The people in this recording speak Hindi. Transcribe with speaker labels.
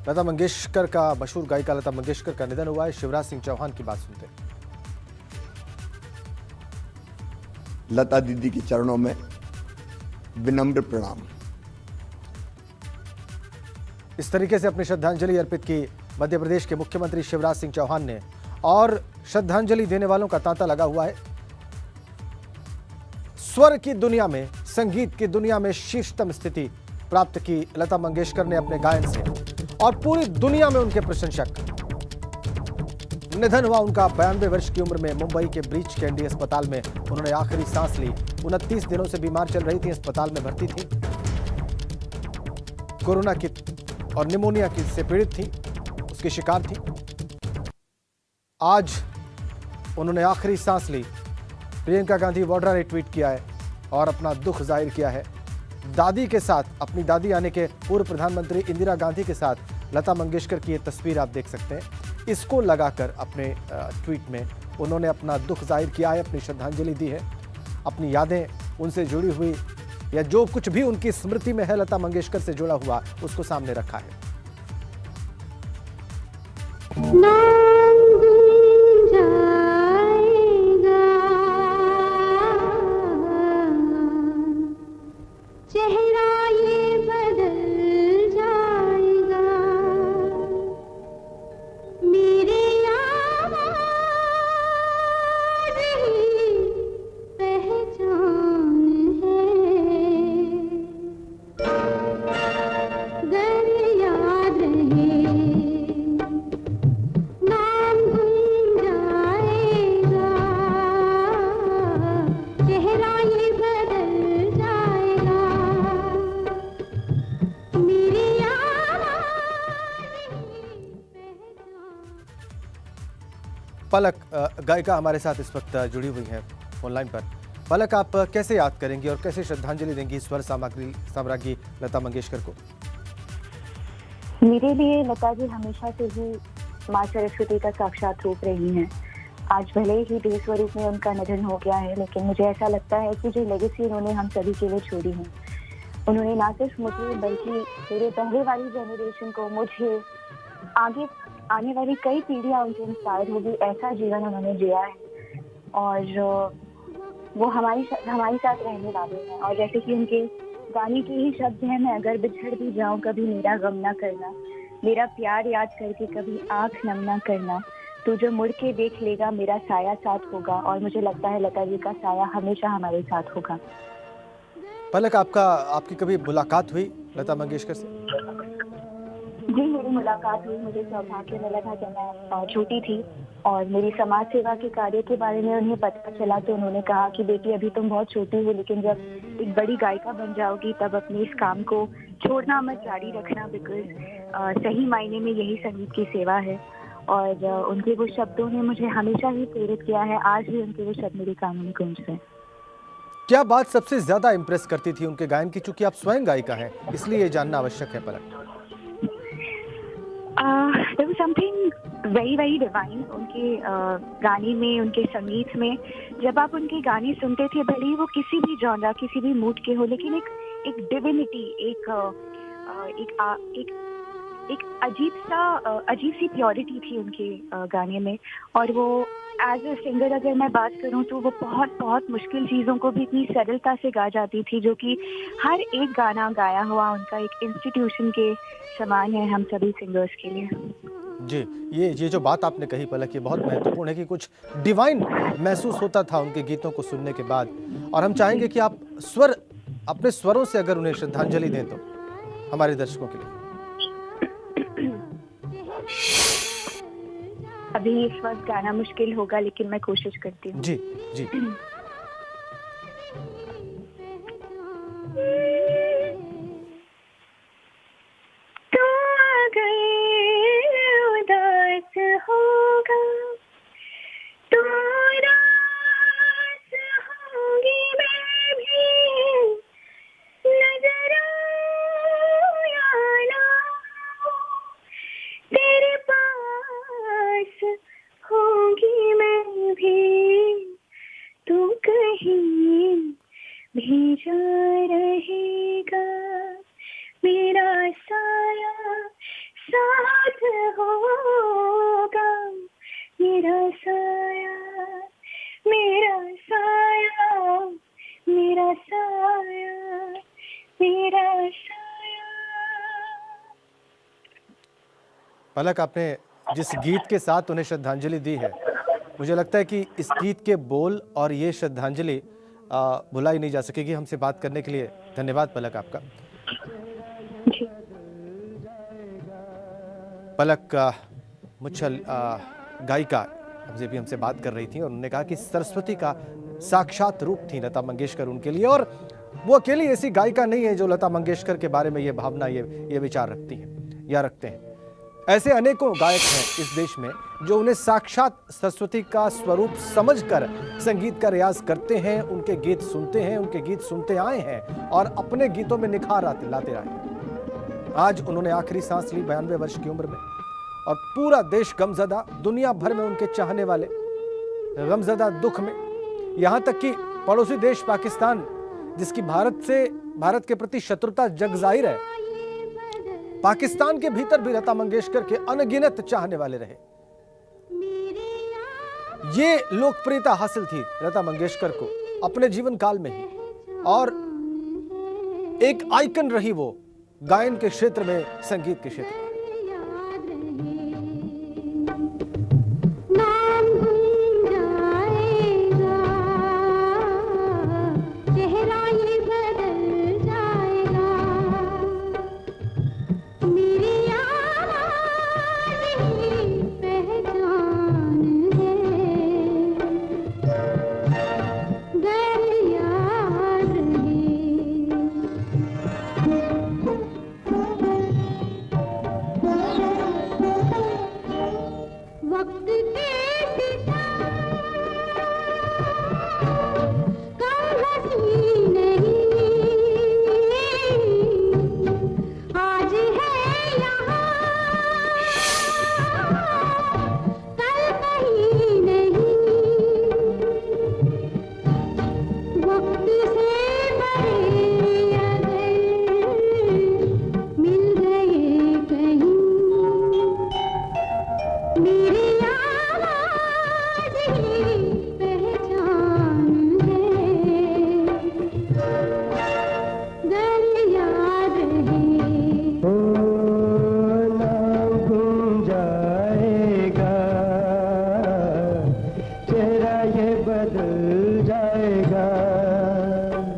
Speaker 1: लता मंगेशकर का, मशहूर गायिका लता मंगेशकर का निधन हुआ है। शिवराज सिंह चौहान की बात सुनते हैं।
Speaker 2: लता दीदी के चरणों में विनम्र प्रणाम।
Speaker 1: इस तरीके से अपनी श्रद्धांजलि अर्पित की मध्य प्रदेश के मुख्यमंत्री शिवराज सिंह चौहान ने। और श्रद्धांजलि देने वालों का तांता लगा हुआ है। स्वर की दुनिया में, संगीत की दुनिया में शीर्षतम स्थिति प्राप्त की लता मंगेशकर ने अपने गायन से, और पूरी दुनिया में उनके प्रशंसक। निधन हुआ उनका 92 वर्ष की उम्र में। मुंबई के ब्रीच कैंडी अस्पताल में उन्होंने आखिरी सांस ली। 29 दिनों से बीमार चल रही थी, अस्पताल में भर्ती थी। कोरोना की और निमोनिया की से पीड़ित थी, उसकी शिकार थी। आज उन्होंने आखिरी सांस ली। प्रियंका गांधी वाड्रा ने ट्वीट किया है और अपना दुख जाहिर किया है। दादी के साथ, अपनी दादी यानी कि पूर्व प्रधानमंत्री इंदिरा गांधी के साथ लता मंगेशकर की ये तस्वीर आप देख सकते हैं। इसको लगाकर अपने ट्वीट में उन्होंने अपना दुख जाहिर किया है, अपनी श्रद्धांजलि दी है, अपनी यादें उनसे जुड़ी हुई या जो कुछ भी उनकी स्मृति में है लता मंगेशकर से जुड़ा हुआ, उसको सामने रखा है।
Speaker 3: चेहरा ये बदल जाएगा, मेरे आवाज़ ही पहचान है। गर याद रहे, नाम भूल जाएगा, चेहरा ये बदल जाएगा।
Speaker 1: पलक गायिका हमारे साथ इस वक्त जुड़ी हुई हैं ऑनलाइन पर। पलक, आप कैसे याद करेंगी और कैसे श्रद्धांजलि देंगी स्वर साम्राज्ञी लता मंगेशकर को?
Speaker 4: मेरे लिए लता जी हमेशा से ही माँ सरस्वती का साक्षात रूप रही हैं। आज भले ही देह स्वरूप में उनका निधन हो गया है, लेकिन मुझे ऐसा लगता है कि जो लेगेसी उन्होंने हम सभी के लिए छोड़ी है, उन्होंने ना सिर्फ मुझे बल्कि मेरे पहले वाली जनरेशन को, मुझे, आगे आने वाली कई पीढ़ियां उनसे इंस्पायर होगी, ऐसा जीवन उन्होंने जिया है। और वो हमारे साथ रहने वाले हैं। और जैसे कि उनके गाने के ही शब्द हैं, मैं अगर बिछड़ भी जाऊं कभी मेरा गम ना करना, मेरा प्यार याद करके कभी आंख नम ना करना, तू जो मुड़ के देख लेगा मेरा साया साथ होगा। और मुझे लगता है लता जी का साया हमेशा हमारे साथ होगा।
Speaker 1: पलक, आपकी कभी मुलाकात हुई लता मंगेशकर से?
Speaker 4: जी, मेरी मुलाकात हुई। मुझे सौभाग्य मिला था जब मैं छोटी थी और मेरी समाज सेवा के कार्य के बारे में उन्हें पता चला, तो उन्होंने कहा कि बेटी अभी तुम बहुत छोटी हो, लेकिन जब एक बड़ी गायिका बन जाओगी तब अपने इस काम को छोड़ना मत, जारी रखना, बिकॉज सही मायने में यही संगीत की सेवा है। और उनके वो शब्दों ने मुझे हमेशा ही प्रेरित किया है। आज भी उनके वो शब्द मेरे कानों में गूंज रहे हैं।
Speaker 1: क्या बात सबसे ज्यादा इंप्रेस करती थी उनके गायन की? चूंकि आप स्वयं गायिका हैं, इसलिए ये जानना आवश्यक है पलक।
Speaker 4: There was something very very divine उनके गाने में, उनके संगीत में। जब आप उनके गाने सुनते थे, भले ही वो किसी भी जॉनरा, किसी भी मूड के हो, लेकिन एक डिविनिटी, एक अजीब सी प्योरिटी थी उनके गाने में। और वो एज ए सिंगर अगर मैं बात करूं तो वो बहुत बहुत मुश्किल चीज़ों को भी इतनी सरलता से गा जाती थी, जो कि हर एक गाना गाया हुआ उनका एक इंस्टीट्यूशन के समान है हम सभी सिंगर्स के लिए।
Speaker 1: जी, ये जो बात आपने कही पलक, ये बहुत महत्वपूर्ण है कि कुछ डिवाइन महसूस होता था उनके गीतों को सुनने के बाद। और हम चाहेंगे कि आप अपने स्वरों से अगर उन्हें श्रद्धांजलि दें तो हमारे दर्शकों के लिए।
Speaker 4: अभी इस वक्त गाना मुश्किल होगा, लेकिन मैं कोशिश करती हूँ।
Speaker 1: जी जी।
Speaker 4: तो अगर उदास होगा तो उदास होंगी मैं भी, नजर आना तेरे पास होगी मैं भी, तू होगा मेरा साया, मेरा साया, मेरा साया, मेरा साया।
Speaker 1: पलक, आपने जिस गीत के साथ उन्हें श्रद्धांजलि दी है, मुझे लगता है कि इस गीत के बोल और ये श्रद्धांजलि भुलाई नहीं जा सकेगी। हमसे बात करने के लिए धन्यवाद पलक आपका।
Speaker 4: जी।
Speaker 1: पलक मुच्छल गायिका हमसे भी हमसे बात कर रही थी और उन्होंने कहा कि सरस्वती का साक्षात रूप थी लता मंगेशकर उनके लिए, और वो अकेली ऐसी गायिका नहीं है जो लता मंगेशकर के बारे में ये भावना, ये विचार रखती हैं या रखते हैं। ऐसे अनेकों गायक हैं इस देश में जो उन्हें साक्षात सरस्वती का स्वरूप समझकर संगीत का रियाज करते हैं, उनके गीत सुनते हैं, उनके गीत सुनते आए हैं और अपने गीतों में निखार लाते रहे। आज उन्होंने आखिरी सांस ली 92 वर्ष की उम्र में, और पूरा देश गमजदा, दुनिया भर में उनके चाहने वाले गमजदा, दुख में। यहां तक कि पड़ोसी देश पाकिस्तान, जिसकी भारत के प्रति शत्रुता जग जाहिर है, पाकिस्तान के भीतर भी लता मंगेशकर के अनगिनत चाहने वाले रहे। ये लोकप्रियता हासिल थी लता मंगेशकर को अपने जीवन काल में ही, और एक आइकन रही वो गायन के क्षेत्र में, संगीत के क्षेत्र में।
Speaker 3: नाम गुंजाएगा, चेहरा ये बदल जाएगा, मेरी आवाज़ ही पहचान है, गर याद रहे। वक्त